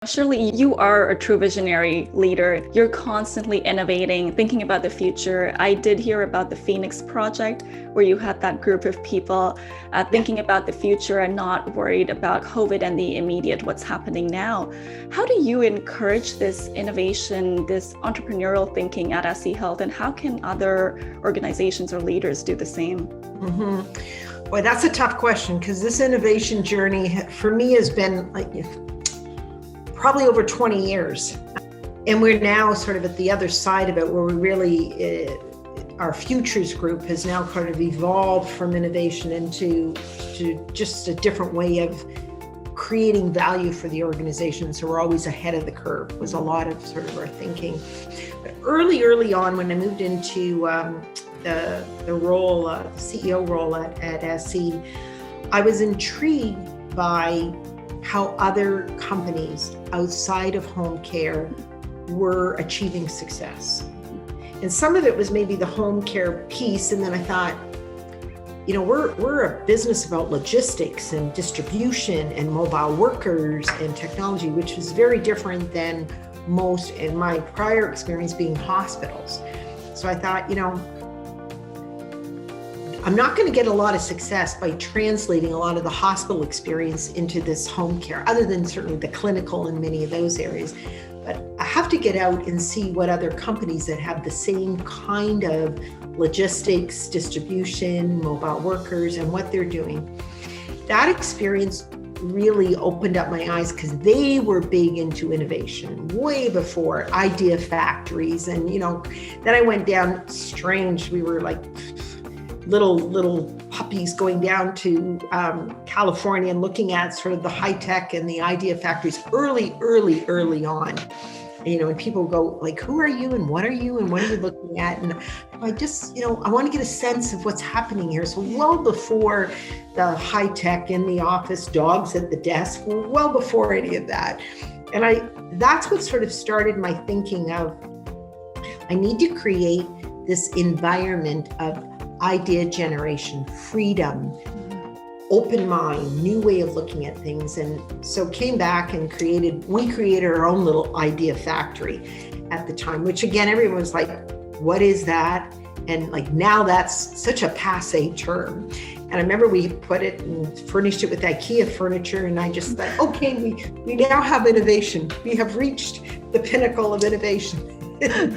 Shirley, you are a true visionary leader. You're constantly innovating, thinking about the future. I did hear about the Phoenix Project, where you had that group of people thinking about the future and not worried about COVID and the immediate what's happening now. How do you encourage this innovation, this entrepreneurial thinking at SC Health, and how can other organizations or leaders do the same? Boy, that's a tough question, because this innovation journey for me has been probably over 20 years. And we're now sort of at the other side of it, where we really, our futures group has now kind of evolved from innovation into just a different way of creating value for the organization. So we're always ahead of the curve was a lot of sort of our thinking. But early on, when I moved into the role, the CEO role at SC, I was intrigued by how other companies outside of home care were achieving success. And some of it was maybe the home care piece. And then I thought, we're a business about logistics and distribution and mobile workers and technology, which is very different than most in my prior experience being hospitals. So I thought, I'm not going to get a lot of success by translating a lot of the hospital experience into this home care, other than certainly the clinical in many of those areas. But I have to get out and see what other companies that have the same kind of logistics, distribution, mobile workers, and what they're doing. That experience really opened up my eyes, because they were big into innovation way before idea factories. And, then I went down strange. We were like little puppies going down to California and looking at sort of the high tech and the idea factories early on. And people go like, who are you and what are you and what are you looking at? And I just, I want to get a sense of what's happening here. So well before the high tech in the office, dogs at the desk, well before any of that. And that's what sort of started my thinking of, I need to create this environment of idea generation, freedom, open mind, new way of looking at things. And so came back and we created our own little idea factory at the time, which again, everyone was like, what is that? And now that's such a passé term. And I remember we put it and furnished it with IKEA furniture. And I just thought, okay, we now have innovation. We have reached the pinnacle of innovation. And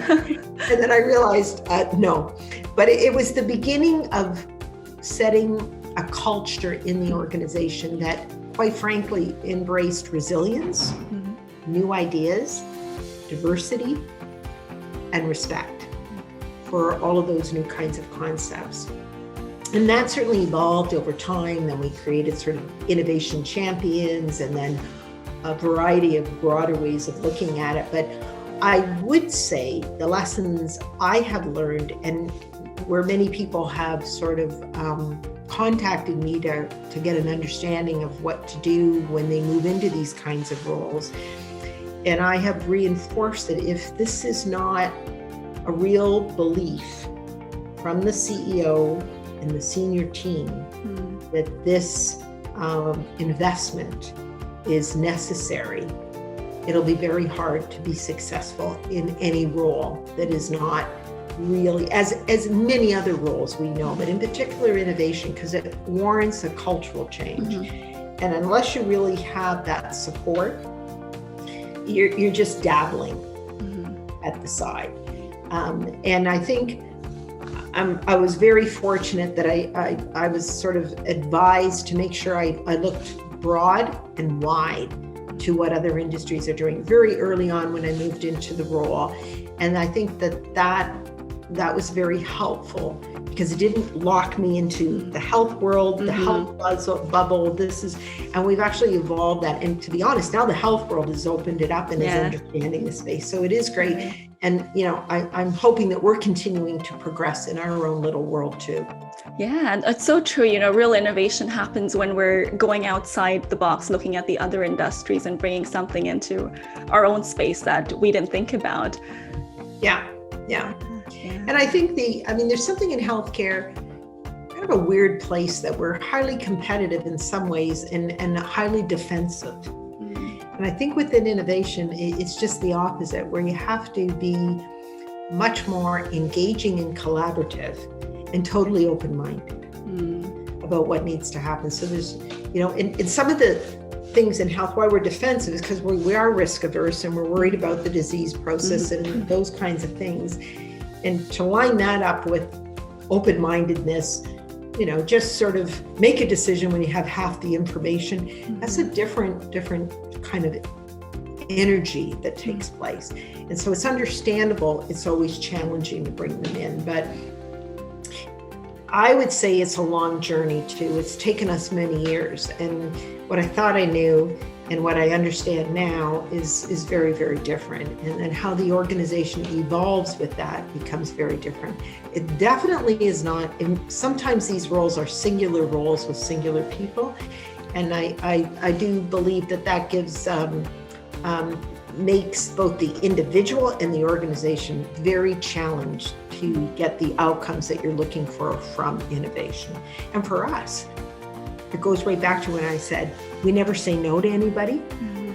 then I realized, no. But it was the beginning of setting a culture in the organization that, quite frankly, embraced resilience, new ideas, diversity, and respect for all of those new kinds of concepts. And that certainly evolved over time. Then we created sort of innovation champions, and then a variety of broader ways of looking at it. But I would say the lessons I have learned, and where many people have sort of contacted me to get an understanding of what to do when they move into these kinds of roles. And I have reinforced that if this is not a real belief from the CEO and the senior team, that this investment is necessary, it'll be very hard to be successful in any role that is not really, as many other roles we know, but in particular innovation, because it warrants a cultural change. And unless you really have that support, you're just dabbling at the side. And I think I was very fortunate that I was sort of advised to make sure I looked broad and wide to what other industries are doing very early on when I moved into the role. And I think that was very helpful, because it didn't lock me into the health world, the health bubble. And we've actually evolved that. And to be honest, now the health world has opened it up and is understanding the space. So it is great. And, I'm hoping that we're continuing to progress in our own little world too. Yeah, and it's so true. Real innovation happens when we're going outside the box, looking at the other industries and bringing something into our own space that we didn't think about. Yeah. And I think there's something in healthcare, kind of a weird place, that we're highly competitive in some ways and highly defensive. And I think within innovation, it's just the opposite, where you have to be much more engaging and collaborative and totally open-minded about what needs to happen. So there's, in some of the things in health, why we're defensive is because we are risk averse and we're worried about the disease process and those kinds of things. And to line that up with open-mindedness, just sort of make a decision when you have half the information, that's a different kind of energy that takes place. And so it's understandable, it's always challenging to bring them in, but I would say it's a long journey too. It's taken us many years, and what I thought I knew and what I understand now is very, very different. And then how the organization evolves with that becomes very different. It definitely is not, and sometimes these roles are singular roles with singular people. And I do believe that gives, makes both the individual and the organization very challenged to get the outcomes that you're looking for from innovation. And for us, it goes right back to when I said, we never say no to anybody.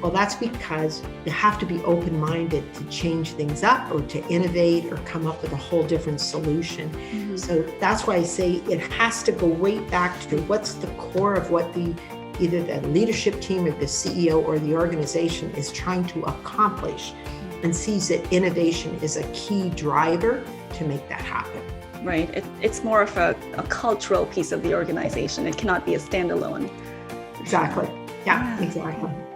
Well, that's because you have to be open-minded to change things up or to innovate or come up with a whole different solution. So that's why I say it has to go right back to what's the core of what either the leadership team or the CEO or the organization is trying to accomplish, and sees that innovation is a key driver to make that happen. Right. It's more of a cultural piece of the organization. It cannot be a standalone. Exactly. Yeah, exactly.